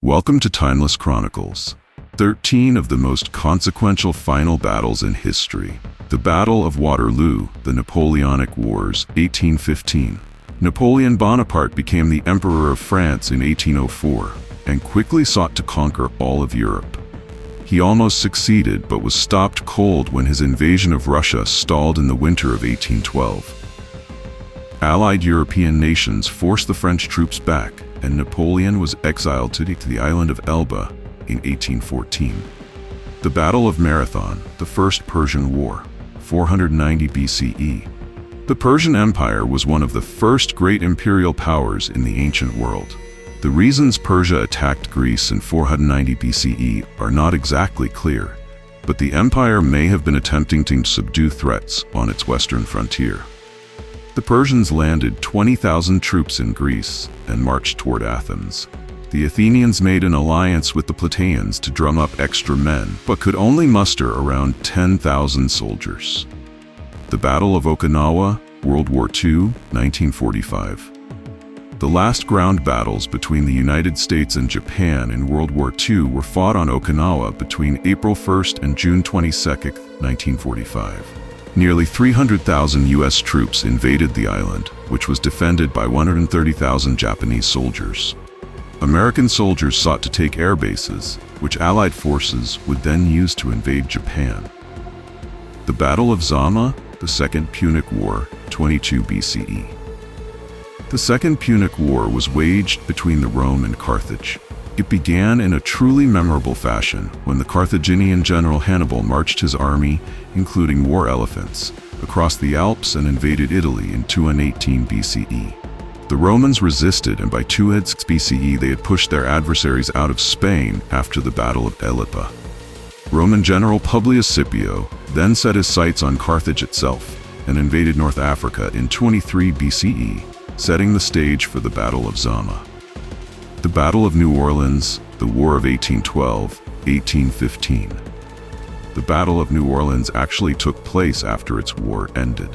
Welcome to Timeless Chronicles. 13 of the most consequential final battles in history. The Battle of Waterloo, the Napoleonic Wars, 1815. Napoleon Bonaparte became the Emperor of France in 1804 and quickly sought to conquer all of Europe. He almost succeeded, but was stopped cold when his invasion of Russia stalled in the winter of 1812. Allied European nations forced the French troops back, and Napoleon was exiled to the island of Elba in 1814. The Battle of Marathon, the First Persian War, 490 BCE. The Persian Empire was one of the first great imperial powers in the ancient world. The reasons Persia attacked Greece in 490 BCE are not exactly clear, but the empire may have been attempting to subdue threats on its western frontier. The Persians landed 20,000 troops in Greece and marched toward Athens. The Athenians made an alliance with the Plataeans to drum up extra men, but could only muster around 10,000 soldiers. The Battle of Okinawa, World War II, 1945. The last ground battles between the United States and Japan in World War II were fought on Okinawa between April 1st and June 22, 1945. Nearly 300,000 U.S. troops invaded the island, which was defended by 130,000 Japanese soldiers. American soldiers sought to take air bases, which Allied forces would then use to invade Japan. The Battle of Zama, the Second Punic War, 22 BCE. The Second Punic War was waged between the Rome and Carthage. It began in a truly memorable fashion when the Carthaginian general Hannibal marched his army, including war elephants, across the Alps and invaded Italy in 218 BCE. The Romans resisted, and by 286 BCE they had pushed their adversaries out of Spain after the Battle of Ellippa. Roman general Publius Scipio then set his sights on Carthage itself and invaded North Africa in 23 BCE, setting the stage for the Battle of Zama. The Battle of New Orleans, the War of 1812-1815. The Battle of New Orleans actually took place after its war ended.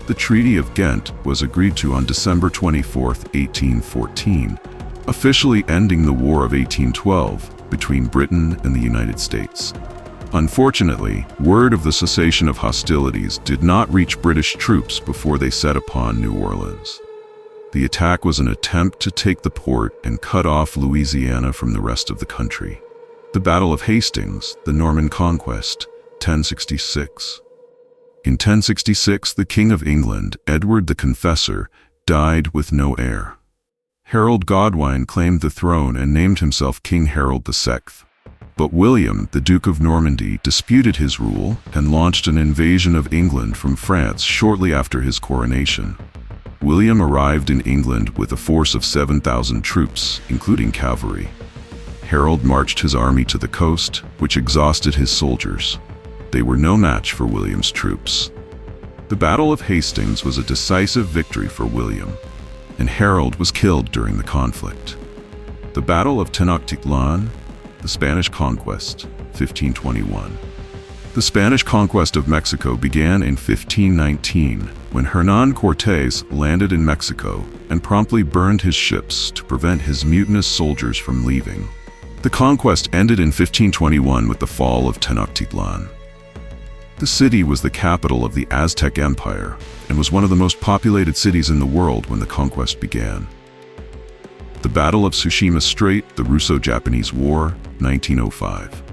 The Treaty of Ghent was agreed to on December 24, 1814, officially ending the War of 1812 between Britain and the United States. Unfortunately, word of the cessation of hostilities did not reach British troops before they set upon New Orleans. The attack was an attempt to take the port and cut off Louisiana from the rest of the country. The Battle of Hastings, the Norman Conquest, 1066. In 1066, the King of England, Edward the Confessor, died with no heir. Harold Godwine claimed the throne and named himself King Harold VI. But William, the Duke of Normandy, disputed his rule and launched an invasion of England from France shortly after his coronation. William arrived in England with a force of 7,000 troops, including cavalry. Harold marched his army to the coast, which exhausted his soldiers. They were no match for William's troops. The Battle of Hastings was a decisive victory for William, and Harold was killed during the conflict. The Battle of Tenochtitlan, the Spanish Conquest, 1521. The Spanish conquest of Mexico began in 1519, when Hernán Cortés landed in Mexico and promptly burned his ships to prevent his mutinous soldiers from leaving. The conquest ended in 1521 with the fall of Tenochtitlan. The city was the capital of the Aztec Empire and was one of the most populated cities in the world when the conquest began. The Battle of Tsushima Strait, the Russo-Japanese War, 1905.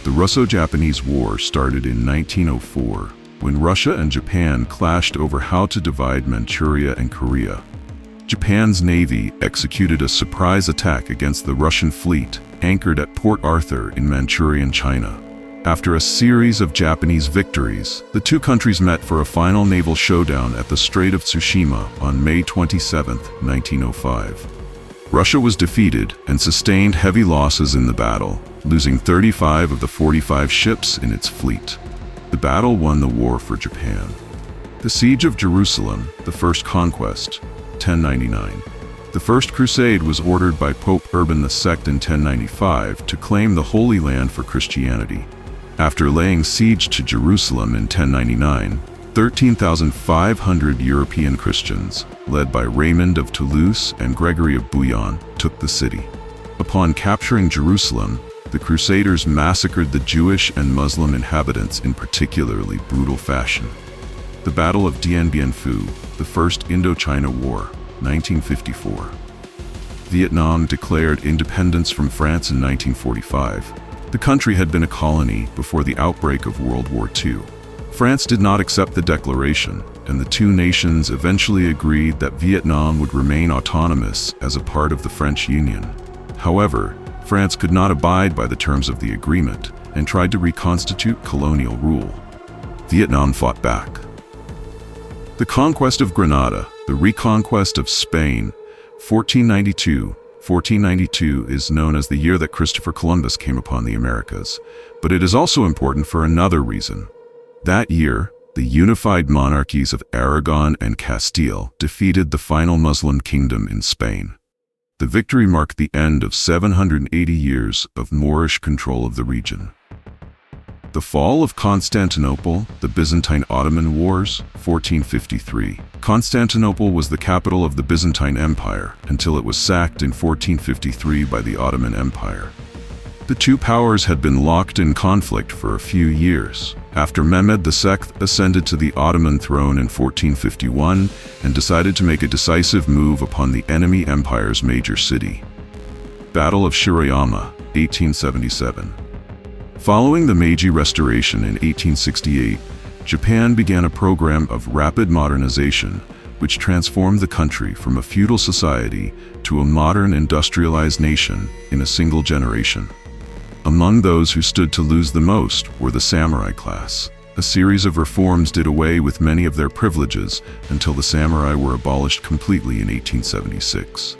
The Russo-Japanese War started in 1904, when Russia and Japan clashed over how to divide Manchuria and Korea. Japan's navy executed a surprise attack against the Russian fleet anchored at Port Arthur in Manchurian China. After a series of Japanese victories, the two countries met for a final naval showdown at the Strait of Tsushima on May 27, 1905. Russia was defeated and sustained heavy losses in the battle, losing 35 of the 45 ships in its fleet. The battle won the war for Japan. The Siege of Jerusalem, the First Conquest, 1099. The First Crusade was ordered by Pope Urban II in 1095 to claim the Holy Land for Christianity. After laying siege to Jerusalem in 1099, 13,500 European Christians, led by Raymond of Toulouse and Gregory of Bouillon, took the city. Upon capturing Jerusalem, the Crusaders massacred the Jewish and Muslim inhabitants in particularly brutal fashion. The Battle of Dien Bien Phu, the First Indochina War, 1954. Vietnam declared independence from France in 1945. The country had been a colony before the outbreak of World War II. France did not accept the declaration, and the two nations eventually agreed that Vietnam would remain autonomous as a part of the French Union. However, France could not abide by the terms of the agreement and tried to reconstitute colonial rule. Vietnam fought back. The conquest of Grenada, the reconquest of Spain, 1492. 1492 is known as the year that Christopher Columbus came upon the Americas, but it is also important for another reason. That year, the unified monarchies of Aragon and Castile defeated the final Muslim kingdom in Spain. The victory marked the end of 780 years of Moorish control of the region. The fall of Constantinople, the Byzantine-Ottoman Wars, 1453. Constantinople was the capital of the Byzantine Empire until it was sacked in 1453 by the Ottoman Empire. The two powers had been locked in conflict for a few years, after Mehmed II ascended to the Ottoman throne in 1451 and decided to make a decisive move upon the enemy empire's major city. Battle of Shirayama, 1877. Following the Meiji Restoration in 1868, Japan began a program of rapid modernization, which transformed the country from a feudal society to a modern industrialized nation in a single generation. Among those who stood to lose the most were the samurai class. A series of reforms did away with many of their privileges until the samurai were abolished completely in 1876.